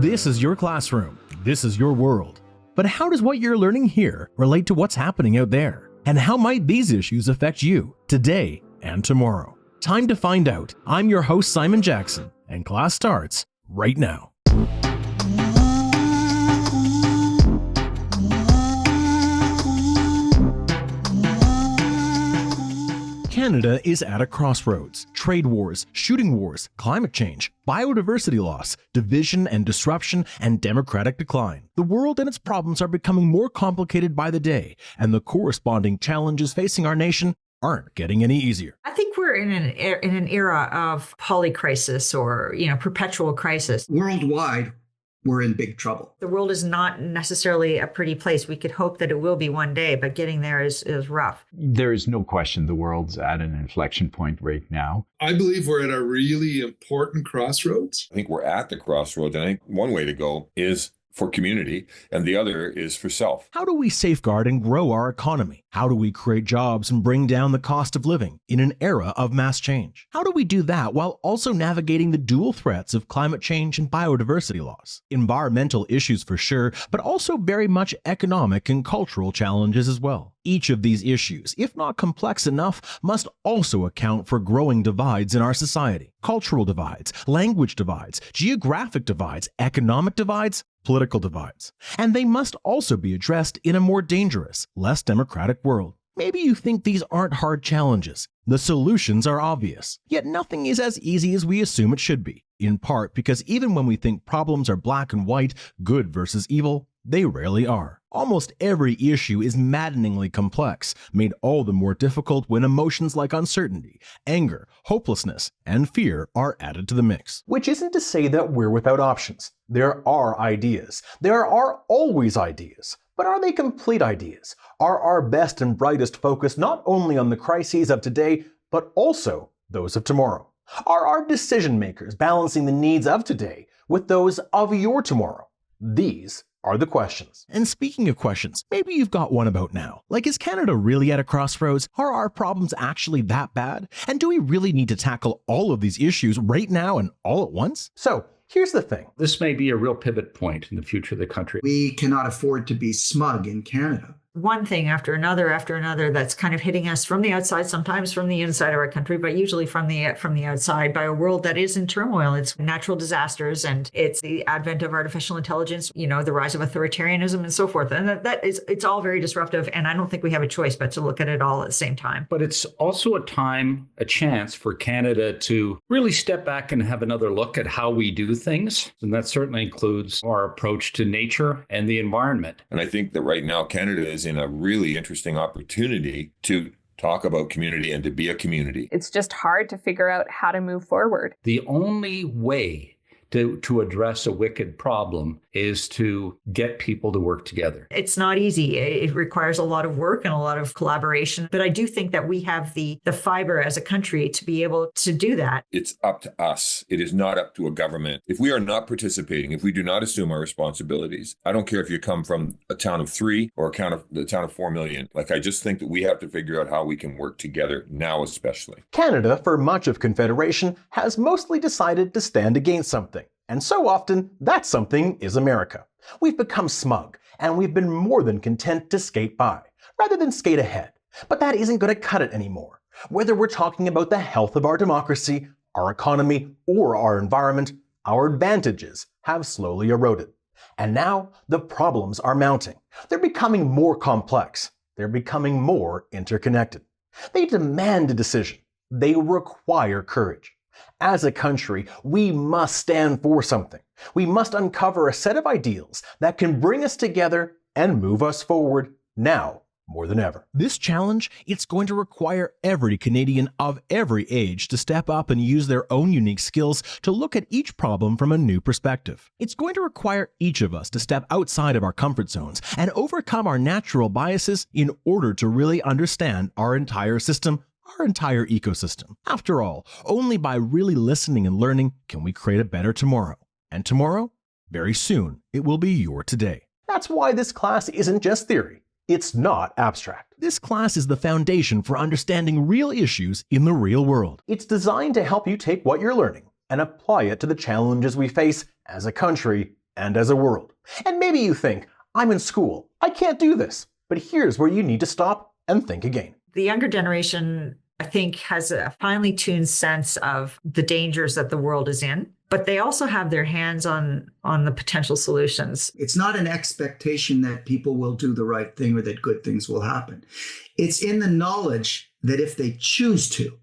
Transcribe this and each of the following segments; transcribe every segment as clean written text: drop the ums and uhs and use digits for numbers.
This is your classroom. This is your world. But how does what you're learning here relate to what's happening out there? And how might these issues affect you today and tomorrow? Time to find out. I'm your host, Simon Jackson, and class starts right now. Canada is at a crossroads. Trade wars, shooting wars, climate change, biodiversity loss, division and disruption, and democratic decline. The world and its problems are becoming more complicated by the day, and the corresponding challenges facing our nation aren't getting any easier. I think we're in an era of polycrisis or, perpetual crisis. Worldwide, we're in big trouble. The world is not necessarily a pretty place. We could hope that it will be one day, but getting there is rough. There is no question the world's at an inflection point right now. I believe we're at a really important crossroads. I think we're at the crossroads. And I think one way to go is for community, and the other is for self. How do we safeguard and grow our economy? How do we create jobs and bring down the cost of living in an era of mass change? How do we do that while also navigating the dual threats of climate change and biodiversity loss? Environmental issues for sure, but also very much economic and cultural challenges as well. Each of these issues, if not complex enough, must also account for growing divides in our society. Cultural divides, language divides, geographic divides, economic divides, political divides. And they must also be addressed in a more dangerous, less democratic world. Maybe you think these aren't hard challenges. The solutions are obvious. Yet nothing is as easy as we assume it should be, in part because even when we think problems are black and white, good versus evil, they rarely are. Almost every issue is maddeningly complex, made all the more difficult when emotions like uncertainty, anger, hopelessness, and fear are added to the mix. Which isn't to say that we're without options. There are ideas. There are always ideas. But are they complete ideas? Are our best and brightest focused not only on the crises of today, but also those of tomorrow? Are our decision makers balancing the needs of today with those of your tomorrow? These are the questions. And speaking of questions, maybe you've got one about now. Like, is Canada really at a crossroads? Are our problems actually that bad? And do we really need to tackle all of these issues right now and all at once? So, here's the thing. This may be a real pivot point in the future of the country. We cannot afford to be smug in Canada. One thing after another that's kind of hitting us from the outside, sometimes from the inside of our country, but usually from the outside, by a world that is in turmoil. It's natural disasters, and it's the advent of artificial intelligence, the rise of authoritarianism and so forth. And it's all very disruptive. And I don't think we have a choice but to look at it all at the same time. But it's also a chance for Canada to really step back and have another look at how we do things. And that certainly includes our approach to nature and the environment. And I think that right now Canada is in a really interesting opportunity to talk about community and to be a community. It's just hard to figure out how to move forward. The only way to address a wicked problem is to get people to work together. It's not easy. It requires a lot of work and a lot of collaboration. But I do think that we have the fiber as a country to be able to do that. It's up to us. It is not up to a government. If we are not participating, if we do not assume our responsibilities, I don't care if you come from a town of 3 or the town of 4 million. I just think that we have to figure out how we can work together now, especially. Canada, for much of Confederation, has mostly decided to stand against something. And so often, that something is America. We've become smug, and we've been more than content to skate by, rather than skate ahead. But that isn't going to cut it anymore. Whether we're talking about the health of our democracy, our economy, or our environment, our advantages have slowly eroded. And now, the problems are mounting. They're becoming more complex. They're becoming more interconnected. They demand a decision. They require courage. As a country, we must stand for something. We must uncover a set of ideals that can bring us together and move us forward now more than ever. This challenge, it's going to require every Canadian of every age to step up and use their own unique skills to look at each problem from a new perspective. It's going to require each of us to step outside of our comfort zones and overcome our natural biases in order to really understand our entire system, our entire ecosystem. After all, only by really listening and learning can we create a better tomorrow. And tomorrow, very soon, it will be your today. That's why this class isn't just theory. It's not abstract. This class is the foundation for understanding real issues in the real world. It's designed to help you take what you're learning and apply it to the challenges we face as a country and as a world. And maybe you think, I'm in school, I can't do this. But here's where you need to stop and think again. The younger generation, I think, has a finely tuned sense of the dangers that the world is in, but they also have their hands on the potential solutions. It's not an expectation that people will do the right thing or that good things will happen. It's in the knowledge that if they choose to,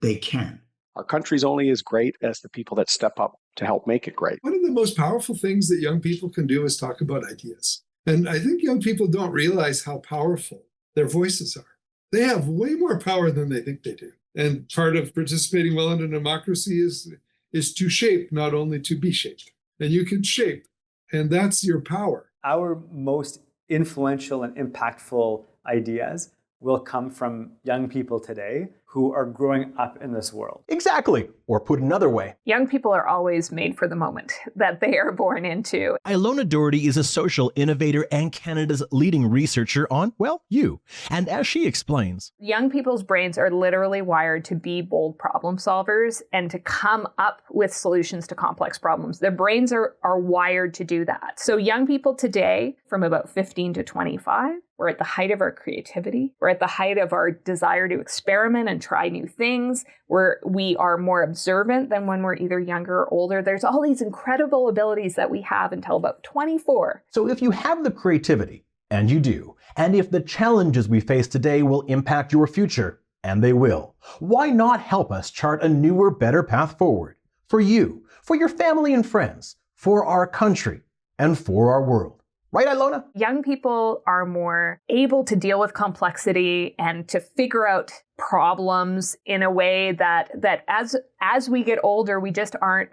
they can. Our country's only as great as the people that step up to help make it great. One of the most powerful things that young people can do is talk about ideas. And I think young people don't realize how powerful their voices are. They have way more power than they think they do. And part of participating well in a democracy is to shape, not only to be shaped. And you can shape, and that's your power. Our most influential and impactful ideas will come from young people today who are growing up in this world. Exactly. Or put another way, Young people are always made for the moment that they are born into. Ilona Doherty is a social innovator and Canada's leading researcher on, well, you. And as she explains, Young people's brains are literally wired to be bold problem solvers and to come up with solutions to complex problems. Their brains are wired to do that. So young people today, from about 15 to 25, we're at the height of our creativity. We're at the height of our desire to experiment and try new things. We are more observant than when we're either younger or older. There's all these incredible abilities that we have until about 24. so if you have the creativity, and you do, and if the challenges we face today will impact your future, and they will, why not help us chart a newer, better path forward? For you, for your family and friends, for our country, and for our world. Right, Ilona? Young people are more able to deal with complexity and to figure out problems in a way that as we get older, we just aren't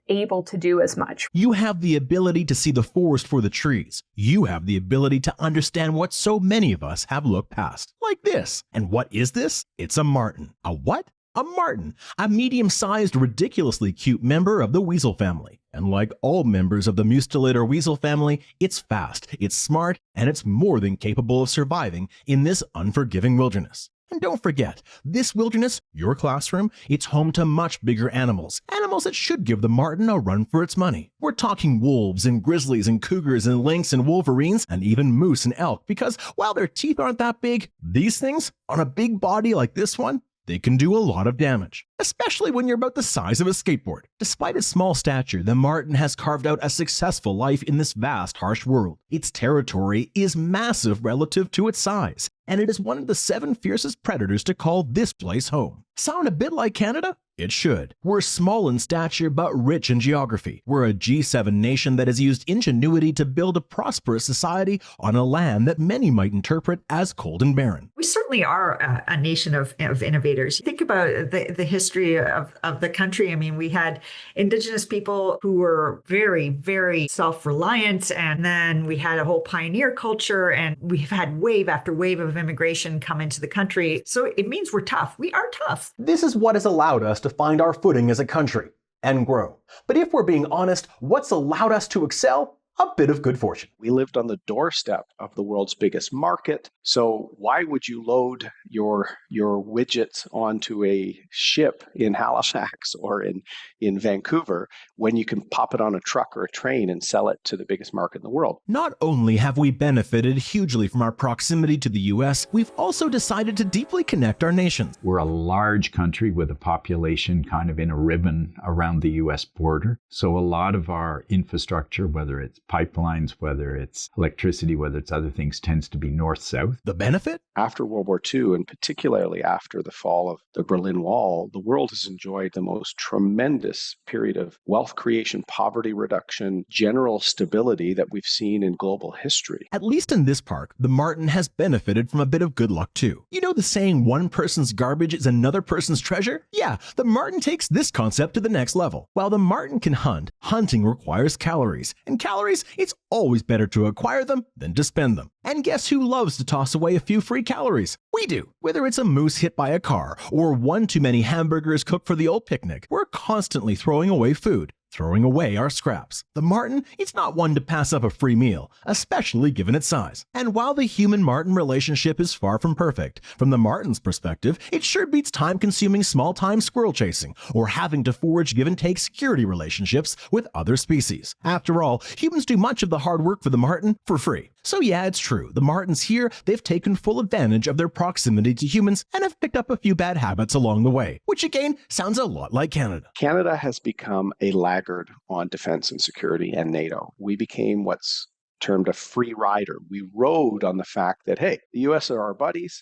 able to do as much. You have the ability to see the forest for the trees. You have the ability to understand what so many of us have looked past. Like this. And what is this? It's a marten. A what? A marten, a medium-sized, ridiculously cute member of the weasel family. And like all members of the mustelid or weasel family, it's fast, it's smart, and it's more than capable of surviving in this unforgiving wilderness. And don't forget, this wilderness, your classroom, it's home to much bigger animals. Animals that should give the marten a run for its money. We're talking wolves and grizzlies and cougars and lynx and wolverines and even moose and elk because while their teeth aren't that big, these things, on a big body like this one, they can do a lot of damage, especially when you're about the size of a skateboard. Despite its small stature, the marten has carved out a successful life in this vast, harsh world. Its territory is massive relative to its size, and it is one of the 7 fiercest predators to call this place home. Sound a bit like Canada? It should. We're small in stature but rich in geography. We're a G7 nation that has used ingenuity to build a prosperous society on a land that many might interpret as cold and barren. We certainly are a nation of innovators. Think about the history of the country. I mean, we had Indigenous people who were very, very self-reliant, and then we had a whole pioneer culture, and we've had wave after wave of immigration come into the country. So it means we're tough. We are tough. This is what has allowed us to find our footing as a country and grow. But if we're being honest, what's allowed us to excel? A bit of good fortune. We lived on the doorstep of the world's biggest market. So why would you load your widgets onto a ship in Halifax or in Vancouver when you can pop it on a truck or a train and sell it to the biggest market in the world? Not only have we benefited hugely from our proximity to the US, we've also decided to deeply connect our nations. We're a large country with a population kind of in a ribbon around the US border. So a lot of our infrastructure, whether it's pipelines, whether it's electricity, whether it's other things, tends to be north-south. The benefit? After World War II, and particularly after the fall of the Berlin Wall, the world has enjoyed the most tremendous period of wealth creation, poverty reduction, general stability that we've seen in global history. At least in this park, the marten has benefited from a bit of good luck too. You know the saying, one person's garbage is another person's treasure? Yeah, the marten takes this concept to the next level. While the marten can hunt, hunting requires calories. And calories, it's always better to acquire them than to spend them. And guess who loves to toss away a few free calories? We do. Whether it's a moose hit by a car or one too many hamburgers cooked for the old picnic, we're constantly throwing away food. throwing away our scraps. The marten, it's not one to pass up a free meal, especially given its size. And while the human-marten relationship is far from perfect, from the marten's perspective, it sure beats time-consuming small-time squirrel chasing or having to forge give-and-take security relationships with other species. After all, humans do much of the hard work for the marten for free. So yeah, it's true, the martens here, they've taken full advantage of their proximity to humans and have picked up a few bad habits along the way, which again sounds a lot like Canada. Canada has become a laggard on defense and security and NATO. We became what's termed a free rider. We rode on the fact that, hey, the US are our buddies.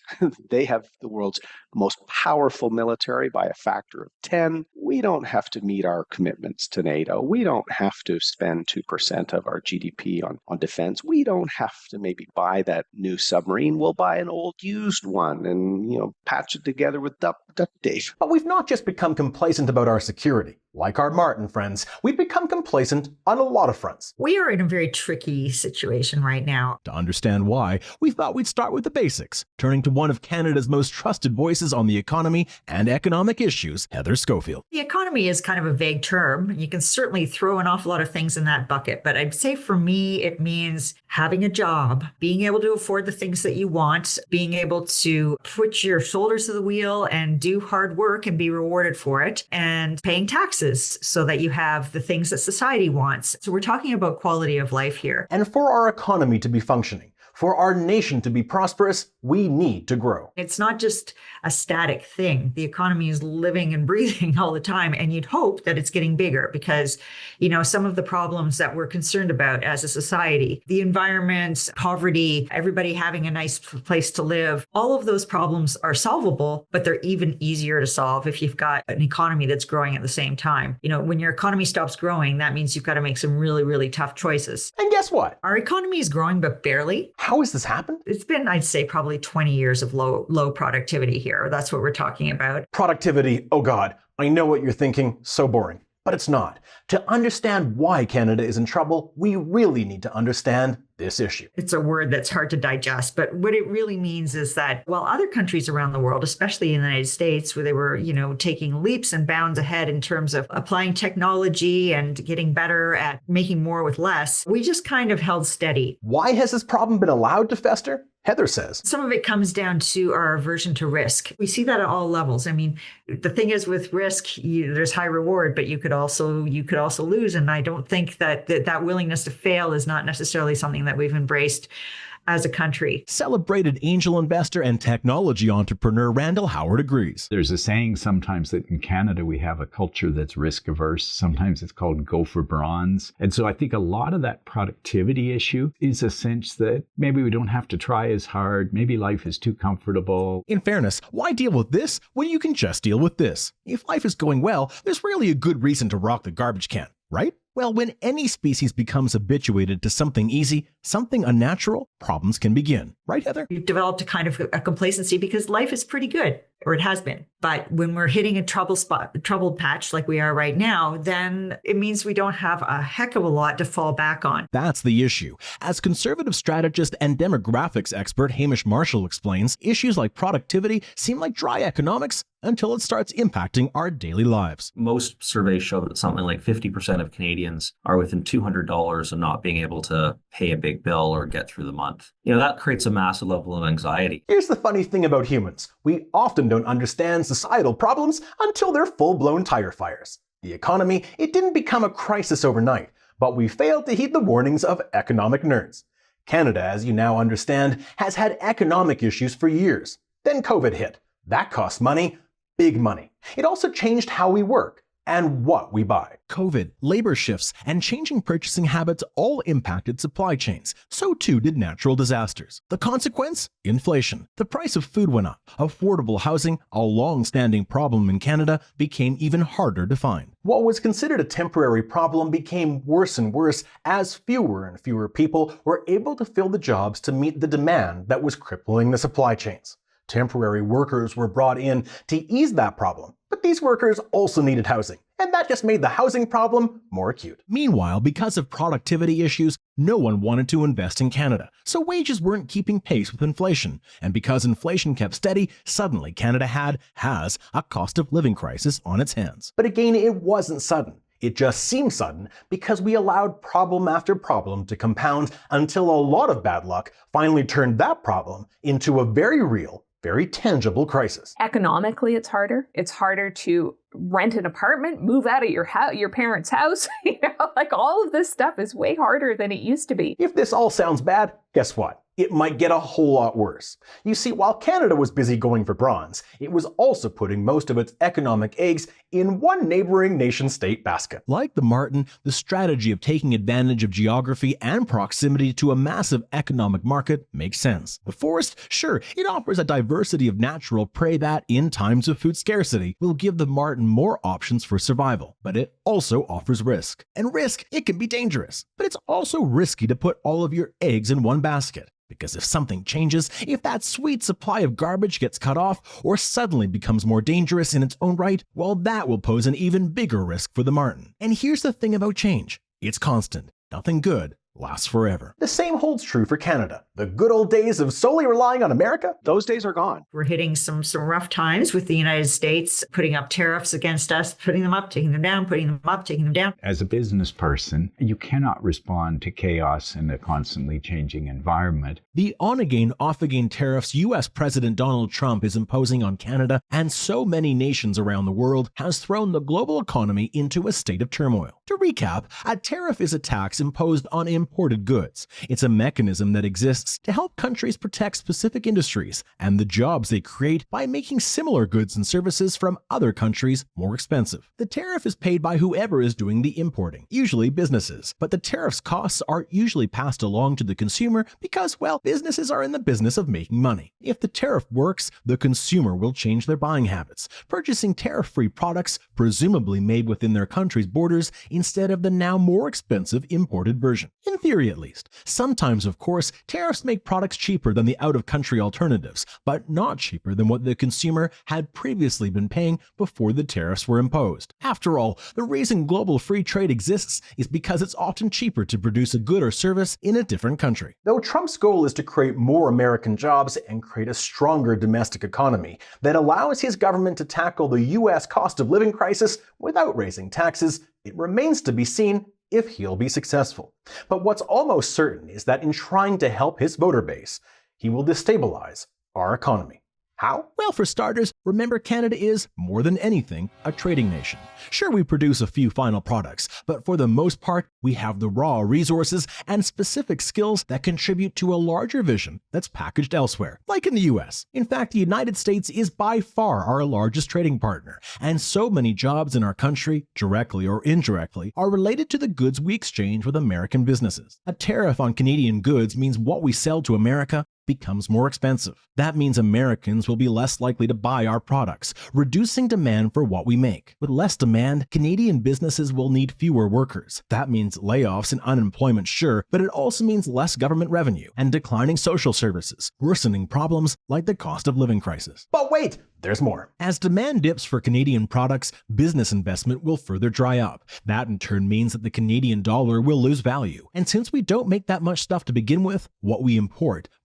They have the world's most powerful military by a factor of 10. We don't have to meet our commitments to NATO. We don't have to spend 2% of our GDP on defense. We don't have to maybe buy that new submarine. We'll buy an old used one and, patch it together with duct tape. But we've not just become complacent about our security. Like our marten friends, we've become complacent on a lot of fronts. We are in a very tricky situation right now. To understand why, we thought we'd start with the basics, turning to one of Canada's most trusted voices on the economy and economic issues, Heather Schofield. The economy is kind of a vague term. You can certainly throw an awful lot of things in that bucket, but I'd say for me, it means having a job, being able to afford the things that you want, being able to put your shoulders to the wheel and do hard work and be rewarded for it, and paying taxes so that you have the things that society wants. So we're talking about quality of life here. And for our economy to be functioning, for our nation to be prosperous, we need to grow. It's not just a static thing. The economy is living and breathing all the time, and you'd hope that it's getting bigger because, some of the problems that we're concerned about as a society, the environment, poverty, everybody having a nice place to live, all of those problems are solvable, but they're even easier to solve if you've got an economy that's growing at the same time. When your economy stops growing, that means you've got to make some really, really tough choices. And guess what? Our economy is growing, but barely. How has this happened? It's been, I'd say, probably 20 years of low productivity here. That's what we're talking about. Productivity, oh God, I know what you're thinking, so boring. But it's not. To understand why Canada is in trouble, we really need to understand this issue. It's a word that's hard to digest, but what it really means is that while other countries around the world, especially in the United States, where they were, taking leaps and bounds ahead in terms of applying technology and getting better at making more with less, we just kind of held steady. Why has this problem been allowed to fester? Heather says some of it comes down to our aversion to risk. We see that at all levels. I mean, the thing is with risk, there's high reward, but you could also lose. And I don't think that willingness to fail is not necessarily something that we've embraced as a country. Celebrated angel investor and technology entrepreneur Randall Howard agrees. There's a saying sometimes that in Canada we have a culture that's risk averse. Sometimes it's called go for bronze. And so I think a lot of that productivity issue is a sense that maybe we don't have to try as hard. Maybe life is too comfortable. In fairness, why deal with this when you can just deal with this? If life is going well, there's really a good reason to rock the garbage can, right? Well, when any species becomes habituated to something easy, something unnatural, problems can begin. Right, Heather? We've developed a kind of a complacency because life is pretty good, or it has been. But when we're hitting a troubled patch like we are right now, then it means we don't have a heck of a lot to fall back on. That's the issue. As conservative strategist and demographics expert Hamish Marshall explains, issues like productivity seem like dry economics until it starts impacting our daily lives. Most surveys show that something like 50% of Canadians are within $200 of not being able to pay a big bill or get through the month. That creates a massive level of anxiety. Here's the funny thing about humans. We often don't understand societal problems until they're full-blown tire fires. The economy, it didn't become a crisis overnight, but we failed to heed the warnings of economic nerds. Canada, as you now understand, has had economic issues for years. Then COVID hit. That cost money. Big money. It also changed how we work and what we buy. COVID, labor shifts, and changing purchasing habits all impacted supply chains. So too did natural disasters. The consequence? Inflation. The price of food went up. Affordable housing, a long-standing problem in Canada, became even harder to find. What was considered a temporary problem became worse and worse as fewer and fewer people were able to fill the jobs to meet the demand that was crippling the supply chains. Temporary workers were brought in to ease that problem, but these workers also needed housing, and that just made the housing problem more acute. Meanwhile, because of productivity issues, no one wanted to invest in Canada, so wages weren't keeping pace with inflation, and because inflation kept steady, suddenly Canada has a cost of living crisis on its hands. But again, it wasn't sudden. It just seemed sudden because we allowed problem after problem to compound until a lot of bad luck finally turned that problem into a very real, very tangible crisis. Economically, it's harder. It's harder to rent an apartment, move out of your parents' house. Like all of this stuff is way harder than it used to be. If this all sounds bad, guess what? It might get a whole lot worse. You see, while Canada was busy going for bronze, it was also putting most of its economic eggs in one neighboring nation-state basket. Like the marten, the strategy of taking advantage of geography and proximity to a massive economic market makes sense. The forest, sure, it offers a diversity of natural prey that, in times of food scarcity, will give the marten more options for survival. But it also offers risk. And risk, it can be dangerous. But it's also risky to put all of your eggs in one basket. Because if something changes, if that sweet supply of garbage gets cut off or suddenly becomes more dangerous in its own right, well, that will pose an even bigger risk for the marten. And here's the thing about change. It's constant. Nothing good lasts forever. The same holds true for Canada. The good old days of solely relying on America? Those days are gone. We're hitting some rough times with the United States putting up tariffs against us, putting them up, taking them down, putting them up, taking them down. As a business person, you cannot respond to chaos in a constantly changing environment. The on-again, off-again tariffs U.S. President Donald Trump is imposing on Canada and so many nations around the world has thrown the global economy into a state of turmoil. To recap, a tariff is a tax imposed on imported goods. It's a mechanism that exists to help countries protect specific industries and the jobs they create by making similar goods and services from other countries more expensive. The tariff is paid by whoever is doing the importing, usually businesses, but the tariff's costs are usually passed along to the consumer because, well, businesses are in the business of making money. If the tariff works, the consumer will change their buying habits, purchasing tariff-free products presumably made within their country's borders instead of the now more expensive imported version. In theory, at least. Sometimes, of course, tariffs make products cheaper than the out-of-country alternatives, but not cheaper than what the consumer had previously been paying before the tariffs were imposed. After all, the reason global free trade exists is because it's often cheaper to produce a good or service in a different country. Though Trump's goal is to create more American jobs and create a stronger domestic economy that allows his government to tackle the U.S. cost of living crisis without raising taxes, it remains to be seen if he'll be successful. But what's almost certain is that in trying to help his voter base, he will destabilize our economy. How? Well, for starters, remember Canada is, more than anything, a trading nation. Sure, we produce a few final products, but for the most part, we have the raw resources and specific skills that contribute to a larger vision that's packaged elsewhere, like in the US. In fact, the United States is by far our largest trading partner, and so many jobs in our country, directly or indirectly, are related to the goods we exchange with American businesses. A tariff on Canadian goods means what we sell to America becomes more expensive. That means Americans will be less likely to buy our products, reducing demand for what we make. With less demand, Canadian businesses will need fewer workers. That means layoffs and unemployment, sure, but it also means less government revenue and declining social services, worsening problems like the cost of living crisis. But wait! There's more. As demand dips for Canadian products, business investment will further dry up. That in turn means that the Canadian dollar will lose value. And since we don't make that much stuff to begin with, what we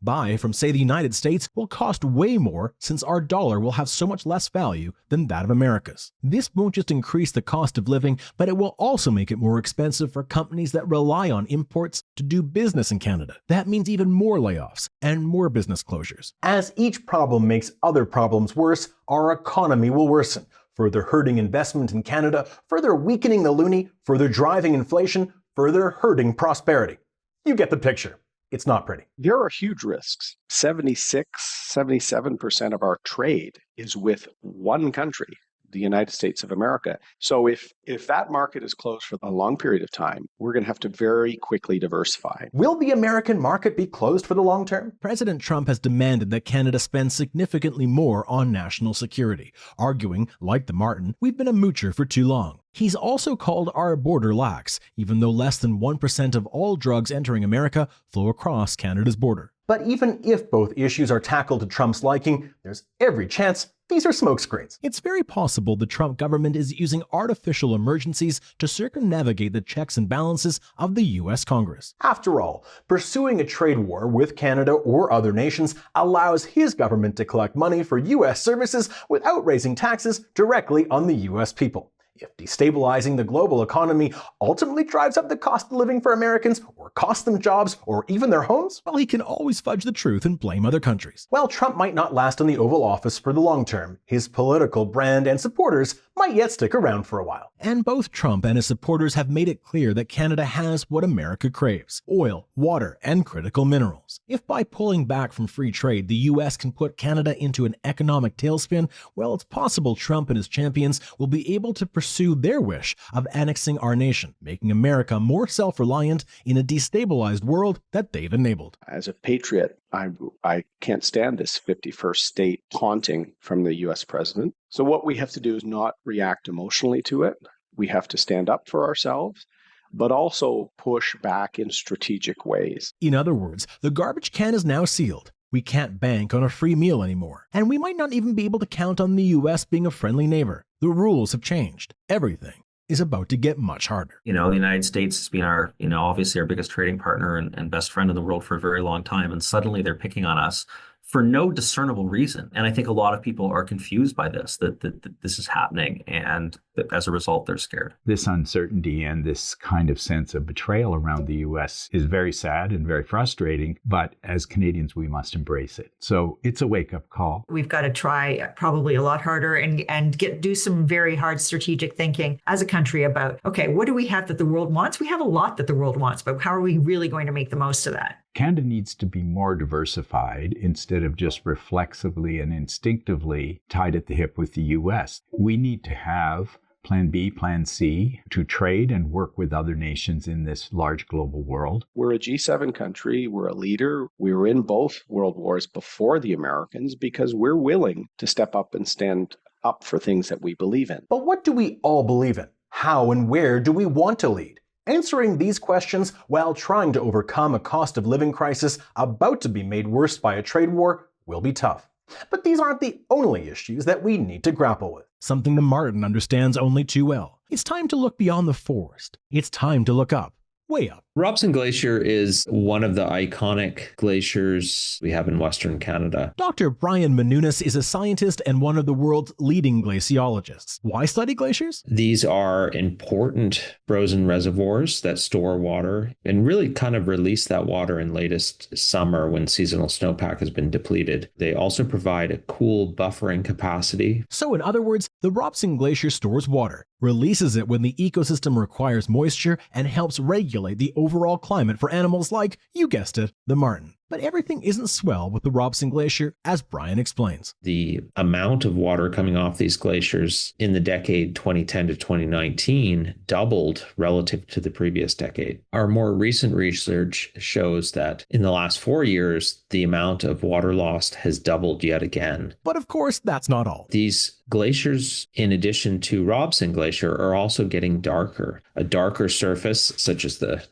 buy from, say, the United States will cost way more since our dollar will have so much less value than that of America's. This won't just increase the cost of living, but it will also make it more expensive for companies that rely on imports to do business in Canada. That means even more layoffs and more business closures. As each problem makes other problems worse, our economy will worsen, further hurting investment in Canada, further weakening the loonie, further driving inflation, further hurting prosperity. You get the picture. It's not pretty. There are huge risks. 77% of our trade is with one country, the United States of America. So if that market is closed for a long period of time, we're going to have to very quickly diversify. Will the American market be closed for the long term? President Trump has demanded that Canada spend significantly more on national security, arguing, like the marten, we've been a moocher for too long. He's also called our border lax, even though less than 1% of all drugs entering America flow across Canada's border. But even if both issues are tackled to Trump's liking, there's every chance these are smokescreens. It's very possible the Trump government is using artificial emergencies to circumnavigate the checks and balances of the US Congress. After all, pursuing a trade war with Canada or other nations allows his government to collect money for US services without raising taxes directly on the US people. If destabilizing the global economy ultimately drives up the cost of living for Americans, or costs them jobs, or even their homes, well, he can always fudge the truth and blame other countries. While Trump might not last in the Oval Office for the long term, his political brand and supporters might yet stick around for a while. And both Trump and his supporters have made it clear that Canada has what America craves: oil, water, and critical minerals. If by pulling back from free trade, the US can put Canada into an economic tailspin, well, it's possible Trump and his champions will be able to pursue their wish of annexing our nation, making America more self-reliant in a destabilized world that they've enabled. As a patriot, I can't stand this 51st state taunting from the US president. So what we have to do is not react emotionally to it. We have to stand up for ourselves, but also push back in strategic ways. In other words, the garbage can is now sealed. We can't bank on a free meal anymore. And we might not even be able to count on the US being a friendly neighbor. The rules have changed. Everything is about to get much harder. The United States has been our, obviously our biggest trading partner and best friend in the world for a very long time. And suddenly they're picking on us for no discernible reason. And I think a lot of people are confused by this, that this is happening. And that as a result, they're scared. This uncertainty and this kind of sense of betrayal around the U.S. is very sad and very frustrating. But as Canadians, we must embrace it. So it's a wake-up call. We've got to try probably a lot harder and do some very hard strategic thinking as a country about, okay, what do we have that the world wants? We have a lot that the world wants, but how are we really going to make the most of that? Canada needs to be more diversified instead of just reflexively and instinctively tied at the hip with the U.S. We need to have Plan B, Plan C to trade and work with other nations in this large global world. We're a G7 country. We're a leader. We were in both world wars before the Americans because we're willing to step up and stand up for things that we believe in. But what do we all believe in? How and where do we want to lead? Answering these questions while trying to overcome a cost of living crisis about to be made worse by a trade war will be tough. But these aren't the only issues that we need to grapple with. Something the marten understands only too well. It's time to look beyond the forest. It's time to look up, way up. Robson Glacier is one of the iconic glaciers we have in Western Canada. Dr. Brian Menounos is a scientist and one of the world's leading glaciologists. Why study glaciers? These are important frozen reservoirs that store water and really kind of release that water in latest summer when seasonal snowpack has been depleted. They also provide a cool buffering capacity. So in other words, the Robson Glacier stores water, releases it when the ecosystem requires moisture, and helps regulate the overall climate for animals like, you guessed it, the marten. But everything isn't swell with the Robson Glacier, as Brian explains. The amount of water coming off these glaciers in the decade 2010 to 2019 doubled relative to the previous decade. Our more recent research shows that in the last 4 years, the amount of water lost has doubled yet again. But of course, that's not all. These glaciers, in addition to Robson Glacier, are also getting darker. A darker surface, such as the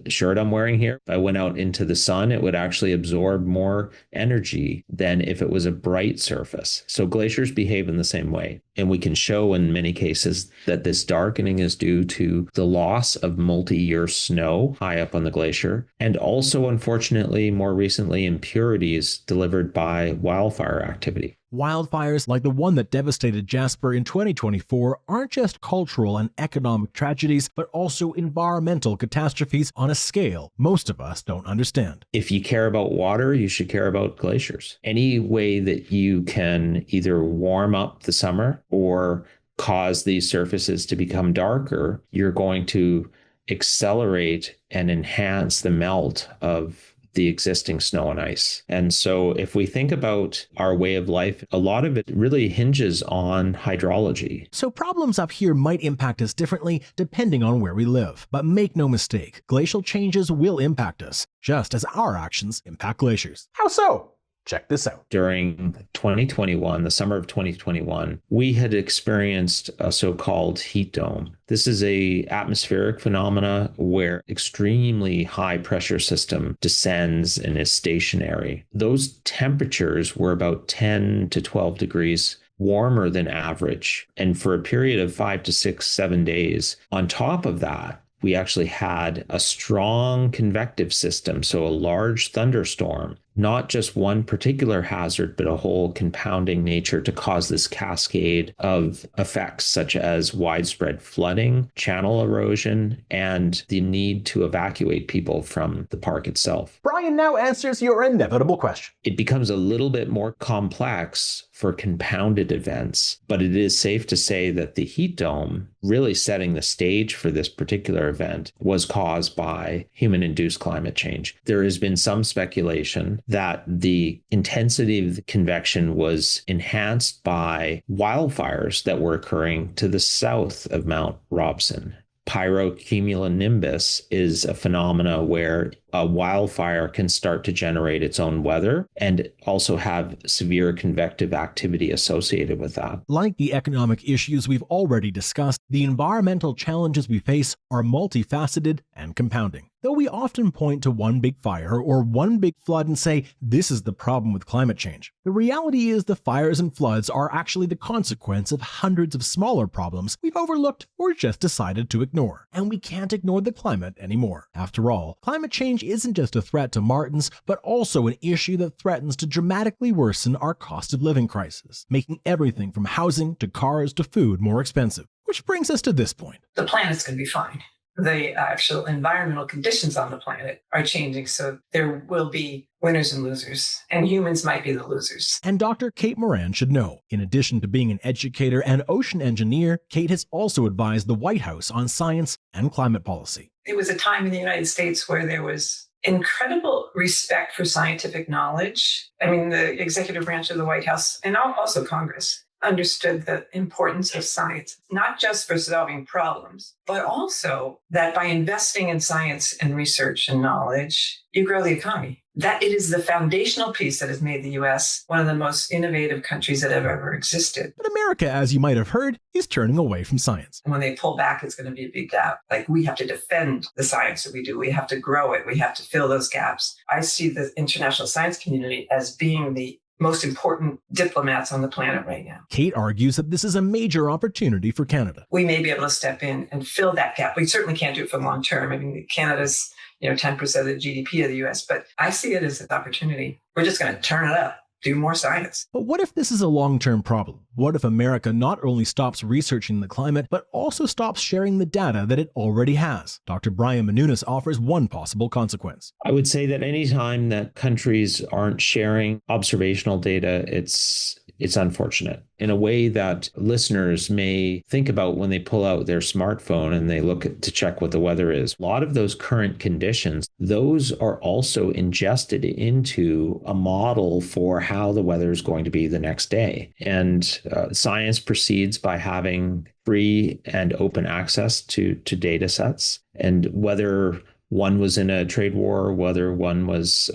shirt I'm wearing here, if I went out into the sun, it would actually absorb more energy than if it was a bright surface. So glaciers behave in the same way. And we can show in many cases that this darkening is due to the loss of multi-year snow high up on the glacier, and also, unfortunately, more recently, impurities delivered by wildfire activity. Wildfires like the one that devastated Jasper in 2024 aren't just cultural and economic tragedies, but also environmental catastrophes on a scale most of us don't understand. If you care about water, you should care about glaciers. Any way that you can either warm up the summer or cause these surfaces to become darker, you're going to accelerate and enhance the melt of the existing snow and ice. And so if we think about our way of life, a lot of it really hinges on hydrology. So problems up here might impact us differently depending on where we live. But make no mistake, glacial changes will impact us, just as our actions impact glaciers. How so? Check this out. During 2021, the summer of 2021, we had experienced a so-called heat dome. This is a atmospheric phenomena where extremely high pressure system descends and is stationary. Those temperatures were about 10 to 12 degrees warmer than average. And for a period of 5 to 6, 7 days, on top of that, we actually had a strong convective system, so a large thunderstorm not just one particular hazard, but a whole compounding nature to cause this cascade of effects, such as widespread flooding, channel erosion, and the need to evacuate people from the park itself. Brian now answers your inevitable question. It becomes a little bit more complex for compounded events, but it is safe to say that the heat dome, really setting the stage for this particular event, was caused by human-induced climate change. There has been some speculation that the intensity of the convection was enhanced by wildfires that were occurring to the south of Mount Robson. Pyrocumulonimbus is a phenomena where a wildfire can start to generate its own weather and also have severe convective activity associated with that. Like the economic issues we've already discussed, the environmental challenges we face are multifaceted and compounding. Though we often point to one big fire or one big flood and say, this is the problem with climate change, the reality is the fires and floods are actually the consequence of hundreds of smaller problems we've overlooked or just decided to ignore. And we can't ignore the climate anymore. After all, climate change isn't just a threat to martens, but also an issue that threatens to dramatically worsen our cost of living crisis, making everything from housing to cars to food more expensive. Which brings us to this point. The planet's going to be fine. The actual environmental conditions on the planet are changing, so there will be winners and losers, and humans might be the losers. And Dr. Kate Moran should know. In addition to being an educator and ocean engineer, Kate has also advised the White House on science and climate policy. It was a time in the United States where there was incredible respect for scientific knowledge. I mean, the executive branch of the White House and also Congress understood the importance of science, not just for solving problems, but also that by investing in science and research and knowledge, you grow the economy. That it is the foundational piece that has made the U.S. one of the most innovative countries that have ever existed. But America, as you might have heard, is turning away from science. And when they pull back, it's going to be a big gap. Like, we have to defend the science that we do. We have to grow it. We have to fill those gaps. I see the international science community as being the most important diplomats on the planet right now. Kate argues that this is a major opportunity for Canada. We may be able to step in and fill that gap. We certainly can't do it for the long term. I mean, Canada's 10% of the GDP of the US, but I see it as an opportunity. We're just going to turn it up, do more science. But what if this is a long-term problem? What if America not only stops researching the climate, but also stops sharing the data that it already has? Dr. Brian Menounos offers one possible consequence. I would say that anytime that countries aren't sharing observational data, it's unfortunate. In a way that listeners may think about when they pull out their smartphone and they look to check what the weather is. A lot of those current conditions, those are also ingested into a model for how the weather is going to be the next day. And science proceeds by having free and open access to data sets. And whether one was in a trade war, whether one was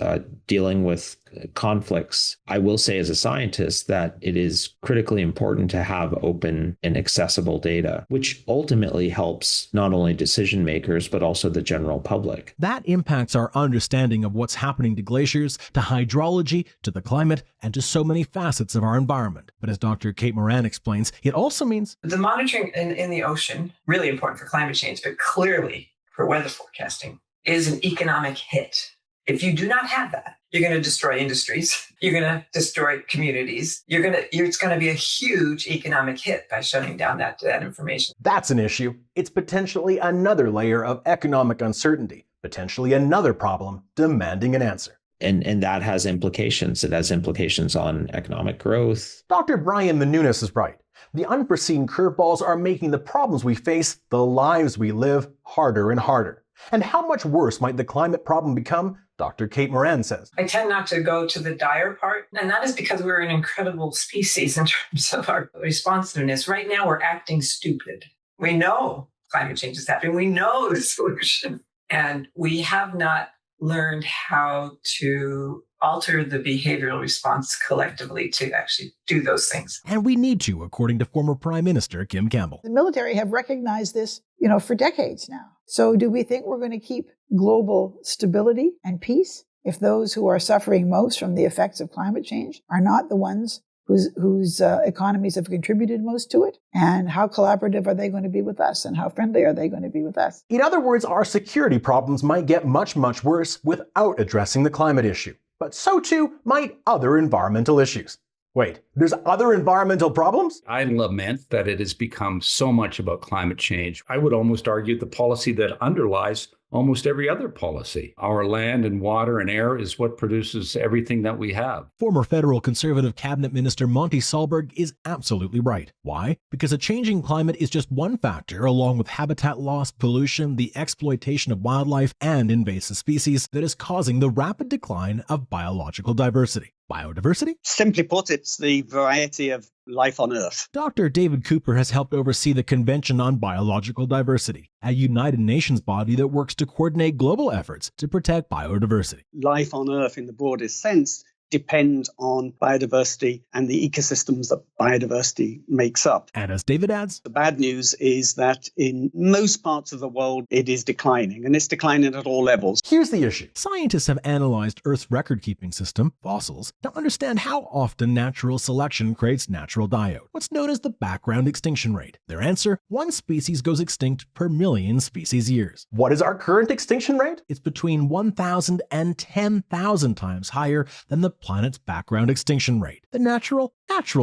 dealing with conflicts, I will say as a scientist that it is critically important to have open and accessible data, which ultimately helps not only decision makers, but also the general public. That impacts our understanding of what's happening to glaciers, to hydrology, to the climate, and to so many facets of our environment. But as Dr. Kate Moran explains, it also means the monitoring in the ocean, really important for climate change, but clearly for weather forecasting, is an economic hit. If you do not have that, you're going to destroy industries. You're going to destroy communities. It's going to be a huge economic hit by shutting down that information. That's an issue. It's potentially another layer of economic uncertainty, potentially another problem demanding an answer. And that has implications. It has implications on economic growth. Dr. Brian Menounos is right. The unforeseen curveballs are making the problems we face, the lives we live, harder and harder. And how much worse might the climate problem become? Dr. Kate Moran says. I tend not to go to the dire part, and that is because we're an incredible species in terms of our responsiveness. Right now, we're acting stupid. We know climate change is happening. We know the solution, and we have not learned how to alter the behavioral response collectively to actually do those things. And we need to, according to former Prime Minister Kim Campbell. The military have recognized this, for decades now. So do we think we're going to keep global stability and peace if those who are suffering most from the effects of climate change are not the ones whose economies have contributed most to it? And how collaborative are they going to be with us? And how friendly are they going to be with us? In other words, our security problems might get much, much worse without addressing the climate issue. but so too might other environmental issues. Wait, there's other environmental problems? I lament that it has become so much about climate change. I would almost argue the policy that underlies almost every other policy. Our land and water and air is what produces everything that we have. Former federal Conservative Cabinet Minister Monty Solberg is absolutely right. Why? Because a changing climate is just one factor, along with habitat loss, pollution, the exploitation of wildlife, and invasive species, that is causing the rapid decline of biological diversity. Biodiversity? Simply put, it's the variety of life on Earth. Dr. David Cooper has helped oversee the Convention on Biological Diversity, a United Nations body that works to coordinate global efforts to protect biodiversity. Life on Earth, in the broadest sense, depend on biodiversity and the ecosystems that biodiversity makes up. And as David adds, the bad news is that in most parts of the world, it is declining, and it's declining at all levels. Here's the issue. Scientists have analyzed Earth's record-keeping system, fossils, to understand how often natural selection creates natural diode, what's known as the background extinction rate. Their answer, one species goes extinct per million species years. What is our current extinction rate? It's between 1,000 and 10,000 times higher than the planet's background extinction rate, the natural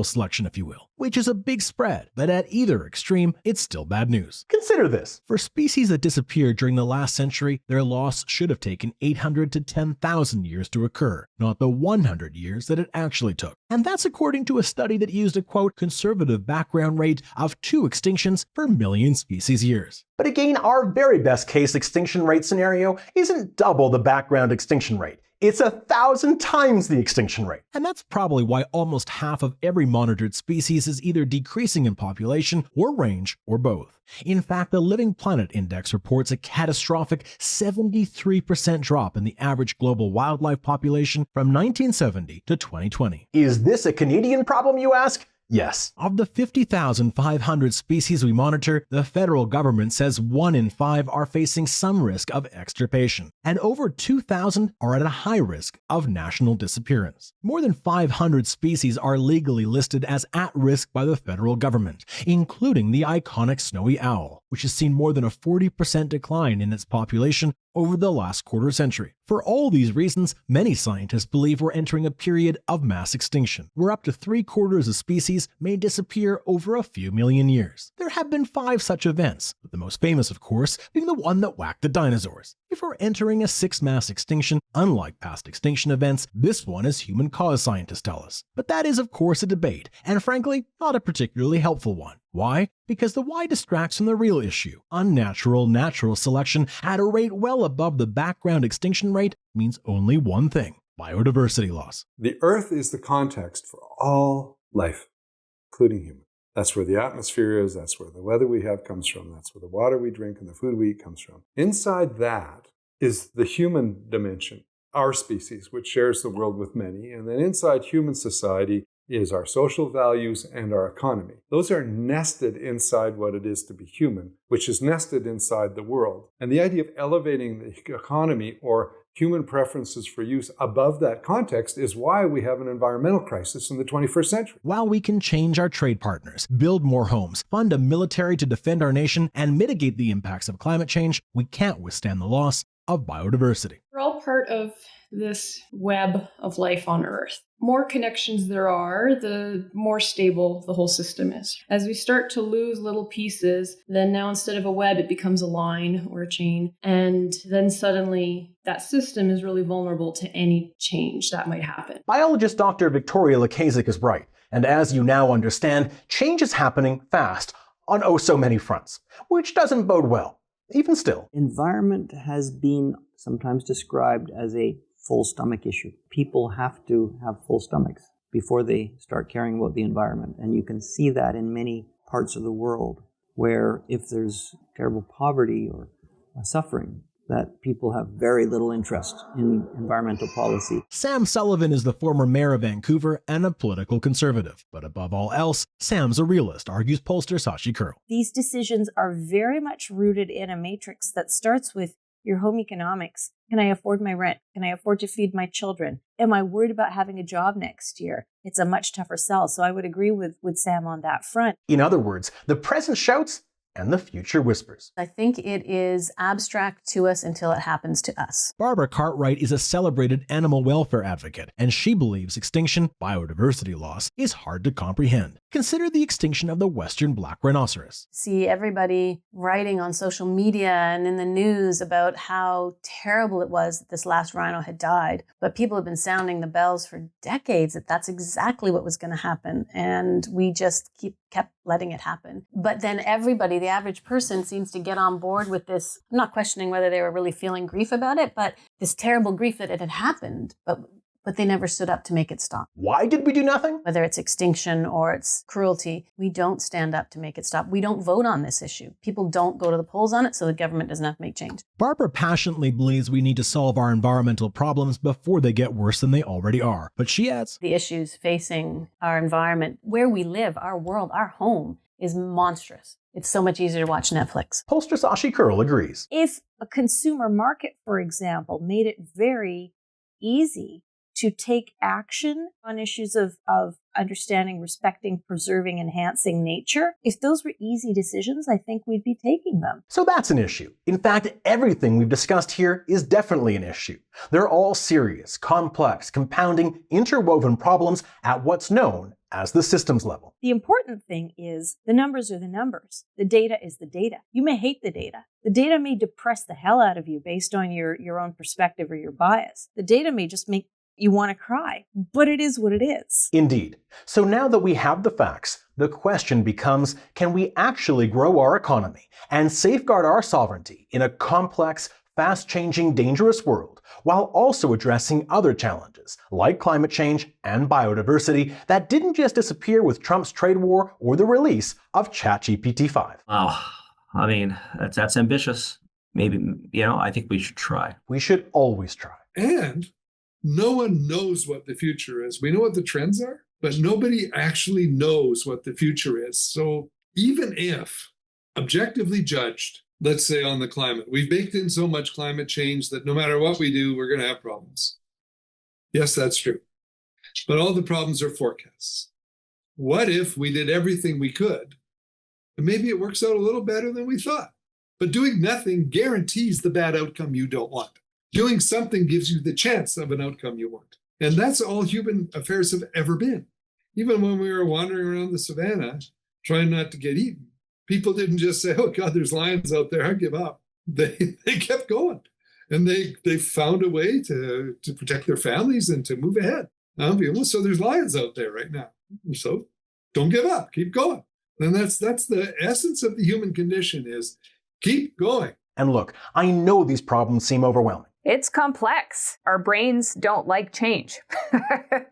selection, if you will, which is a big spread, but at either extreme, it's still bad news. Consider this. For species that disappeared during the last century, their loss should have taken 800 to 10,000 years to occur, not the 100 years that it actually took. And that's according to a study that used a, quote, conservative background rate of 2 extinctions per million species years. But again, our very best case extinction rate scenario isn't double the background extinction rate. It's 1,000 times the extinction rate. And that's probably why almost half of every monitored species is either decreasing in population or range or both. In fact, the Living Planet Index reports a catastrophic 73% drop in the average global wildlife population from 1970 to 2020. Is this a Canadian problem, you ask? Yes. Of the 50,500 species we monitor, the federal government says 1 in 5 are facing some risk of extirpation, and over 2,000 are at a high risk of national disappearance. More than 500 species are legally listed as at risk by the federal government, including the iconic snowy owl, which has seen more than a 40% decline in its population over the last quarter century. For all these reasons, many scientists believe we're entering a period of mass extinction, where up to 3/4 of species may disappear over a few million years. There have been 5 such events, with the most famous, of course, being the one that whacked the dinosaurs. If we're entering a 6th mass extinction, unlike past extinction events, this one is human-caused, scientists tell us. But that is, of course, a debate, and frankly, not a particularly helpful one. Why? Because the why distracts from the real issue. Unnatural natural selection at a rate well above the background extinction rate means only one thing: biodiversity loss. The Earth is the context for all life, including human. That's where the atmosphere is, that's where the weather we have comes from, that's where the water we drink and the food we eat comes from. Inside that is the human dimension, our species, which shares the world with many, and then inside human society is our social values and our economy. Those are nested inside what it is to be human, which is nested inside the world. And the idea of elevating the economy or human preferences for use above that context is why we have an environmental crisis in the 21st century. While we can change our trade partners, build more homes, fund a military to defend our nation, and mitigate the impacts of climate change, we can't withstand the loss of biodiversity. We're all part of this web of life on Earth. More connections there are, the more stable the whole system is. As we start to lose little pieces, then now instead of a web, it becomes a line or a chain. And then suddenly that system is really vulnerable to any change that might happen. Biologist Dr. Victoria Lukaszuk is right. And as you now understand, change is happening fast on oh so many fronts, which doesn't bode well, even still. Environment has been sometimes described as a full stomach issue. People have to have full stomachs before they start caring about the environment. And you can see that in many parts of the world where if there's terrible poverty or suffering, that people have very little interest in environmental policy. Sam Sullivan is the former mayor of Vancouver and a political conservative. But above all else, Sam's a realist, argues pollster Sashi Curl. These decisions are very much rooted in a matrix that starts with your home economics. Can I afford my rent? Can I afford to feed my children? Am I worried about having a job next year? It's a much tougher sell. So I would agree with Sam on that front. In other words, the present shouts and the future whispers. I think it is abstract to us until it happens to us. Barbara Cartwright is a celebrated animal welfare advocate, and she believes extinction, biodiversity loss, is hard to comprehend. Consider the extinction of the western black rhinoceros. See everybody writing on social media and in the news about how terrible it was that this last rhino had died, but people have been sounding the bells for decades that that's exactly what was going to happen, and we just kept letting it happen. But then everybody, the average person, seems to get on board with this. I'm not questioning whether they were really feeling grief about it, but this terrible grief that it had happened, but they never stood up to make it stop. Why did we do nothing? Whether it's extinction or it's cruelty, we don't stand up to make it stop. We don't vote on this issue. People don't go to the polls on it, so the government doesn't have to make change. Barbara passionately believes we need to solve our environmental problems before they get worse than they already are. But she adds, the issues facing our environment, where we live, our world, our home, is monstrous. It's so much easier to watch Netflix. Pollster Sashi Curl agrees. If a consumer market, for example, made it very easy to take action on issues of understanding, respecting, preserving, enhancing nature, if those were easy decisions, I think we'd be taking them. So that's an issue. In fact, everything we've discussed here is definitely an issue. They're all serious, complex, compounding, interwoven problems at what's known as the systems level. The important thing is the numbers are the numbers. The data is the data. You may hate the data. The data may depress the hell out of you based on your own perspective or your bias. The data may just make you want to cry, but it is what it is. Indeed. So now that we have the facts, the question becomes, can we actually grow our economy and safeguard our sovereignty in a complex, fast-changing, dangerous world, while also addressing other challenges like climate change and biodiversity that didn't just disappear with Trump's trade war or the release of ChatGPT-5? Wow. I mean, that's ambitious. Maybe, I think we should try. We should always try. And no one knows what the future is. We know what the trends are, but nobody actually knows what the future is. So even if, objectively judged, let's say on the climate, we've baked in so much climate change that no matter what we do, we're going to have problems. Yes, that's true. But all the problems are forecasts. What if we did everything we could, and maybe it works out a little better than we thought? But doing nothing guarantees the bad outcome you don't want. Doing something gives you the chance of an outcome you want. And that's all human affairs have ever been. Even when we were wandering around the savannah, trying not to get eaten, people didn't just say, oh God, there's lions out there, I give up. They kept going. And they found a way to protect their families and to move ahead. So there's lions out there right now. So don't give up, keep going. And that's the essence of the human condition, is keep going. And look, I know these problems seem overwhelming. It's complex. Our brains don't like change.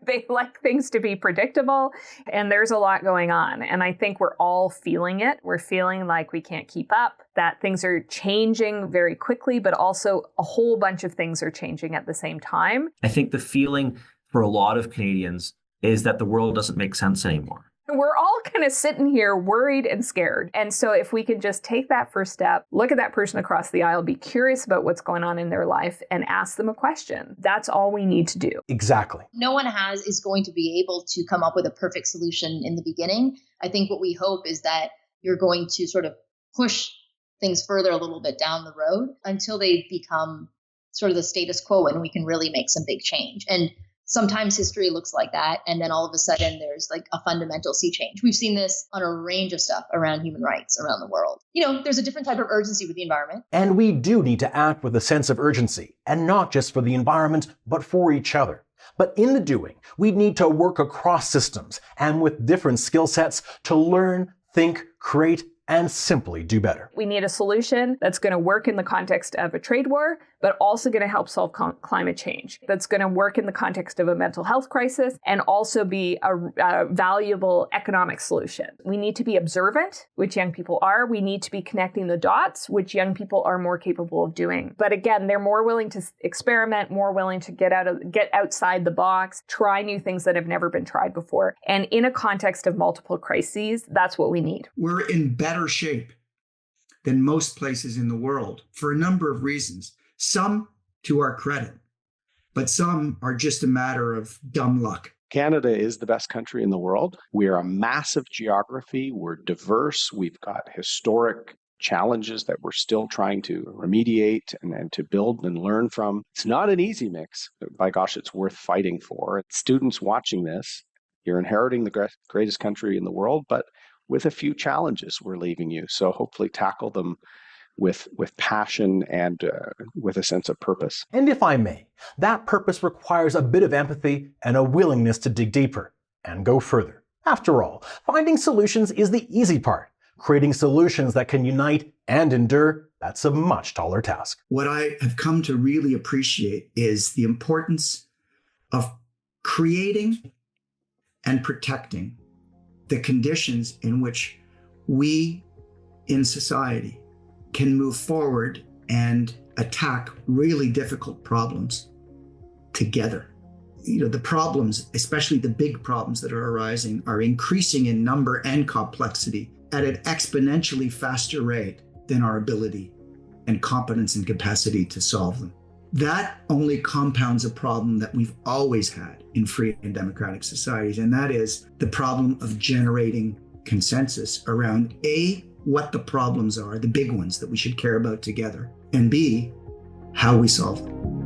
They like things to be predictable, and there's a lot going on. And I think we're all feeling it. We're feeling like we can't keep up, that things are changing very quickly, but also a whole bunch of things are changing at the same time. I think the feeling for a lot of Canadians is that the world doesn't make sense anymore. We're all kind of sitting here worried and scared. And so if we can just take that first step, look at that person across the aisle, be curious about what's going on in their life, and ask them a question. That's all we need to do. Exactly. No one is going to be able to come up with a perfect solution in the beginning. I think what we hope is that you're going to sort of push things further a little bit down the road until they become sort of the status quo and we can really make some big change. And sometimes history looks like that, and then all of a sudden there's like a fundamental sea change. We've seen this on a range of stuff around human rights around the world. There's a different type of urgency with the environment. And we do need to act with a sense of urgency, and not just for the environment, but for each other. But in the doing, we need to work across systems and with different skill sets to learn, think, create, and simply do better. We need a solution that's going to work in the context of a trade war, but also going to help solve climate change. That's going to work in the context of a mental health crisis and also be a valuable economic solution. We need to be observant, which young people are. We need to be connecting the dots, which young people are more capable of doing. But again, they're more willing to experiment, more willing to get outside the box, try new things that have never been tried before. And in a context of multiple crises, that's what we need. We're in better shape than most places in the world for a number of reasons. Some to our credit, but some are just a matter of dumb luck. Canada is the best country in the world. We are a massive geography. We're diverse. We've got historic challenges that we're still trying to remediate and to build and learn from. It's not an easy mix. By gosh, it's worth fighting for. Students watching this, you're inheriting the greatest country in the world, but with a few challenges we're leaving you. So hopefully tackle them with passion and with a sense of purpose. And if I may, that purpose requires a bit of empathy and a willingness to dig deeper and go further. After all, finding solutions is the easy part. Creating solutions that can unite and endure, that's a much taller task. What I have come to really appreciate is the importance of creating and protecting the conditions in which we in society can move forward and attack really difficult problems together. The problems, especially the big problems that are arising, are increasing in number and complexity at an exponentially faster rate than our ability and competence and capacity to solve them. That only compounds a problem that we've always had in free and democratic societies, and that is the problem of generating consensus around A, what the problems are, the big ones that we should care about together, and B, how we solve them.